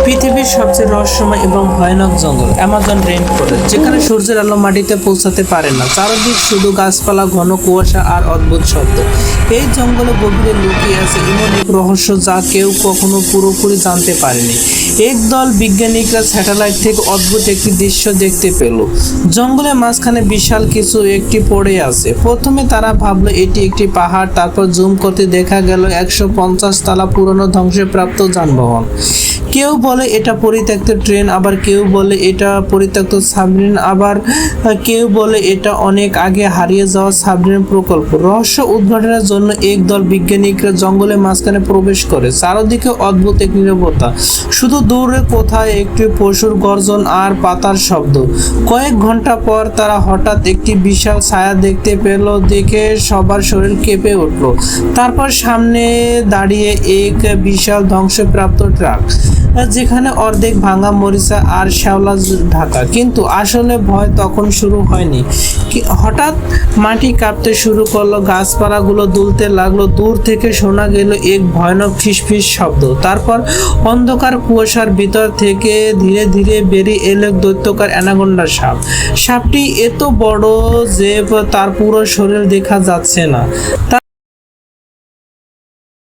পৃথিবীর সবচেয়ে রহস্যময় এবং ভয়ানক জঙ্গল অ্যামাজন রেইন ফরেস্ট, যেখানে সূর্যের আলো মাটিতে পৌঁছাতে পারে না। চারদিক শুধু গাছপালা, ঘন কুয়াশা আর অদ্ভুত শব্দ। এই জঙ্গলে গভীরে লুকিয়ে আছে এমন এক রহস্য যা কেউ কখনো পুরোপুরি জানতে পারেনি। একদল বিজ্ঞানীরা স্যাটেলাইট থেকে অদ্ভুত একটি দৃশ্য দেখতে পেল। জঙ্গলের মাঝখানে বিশাল কিছু একটি পড়ে আছে। প্রথমে তারা ভাবলো এটি একটি পাহাড়, তারপর জুম করতে দেখা গেল 150 তলা পুরনো ধ্বংসপ্রাপ্ত যানবাহন। কেউ বলে এটা পরিত্যক্ত ট্রেন, আবার কেউ বলে এটা পরিত্যক্ত সাবমেরিন, আবার কেউ বলে এটা অনেক আগে হারিয়ে যাওয়া সাবমেরিন প্রকল্প। রহস্য উদ্ঘাটনের জন্য একদল বিজ্ঞানীরা জঙ্গলের মাঝখানে প্রবেশ করে। চারদিকে অদ্ভুত এক নীরবতা, শুধু দূরে কোথায় একটি পশুর গর্জন আর পাতার শব্দ। কয়েক ঘন্টা পর তারা হঠাৎ একটি বিশাল ছায়া দেখতে পেল। দেখে সবার শরীর কেঁপে উঠল। তারপর সামনে দাঁড়িয়ে এক বিশাল ধ্বংসপ্রাপ্ত ট্রাক, যেখানে অর্ধেক ভাঙা মরিচা আর শ্যাওলা ঢাকা। কিন্তু আসলে ভয় তখন শুরু হয়নি। হঠাৎ মাটি কাঁপতে শুরু করলো, গাছপালাগুলো দুলতে লাগলো। দূর থেকে শোনা গেল এক ভয়ানক ফিসফিস শব্দ। তারপর অন্ধকার কুয়াশার ভিতর থেকে ধীরে ধীরে বেরিয়ে এলো দৈত্যকার অ্যানাকোন্ডা সাপ। সাপটি এত বড় যে তার পুরো শরীর দেখা যাচ্ছে না।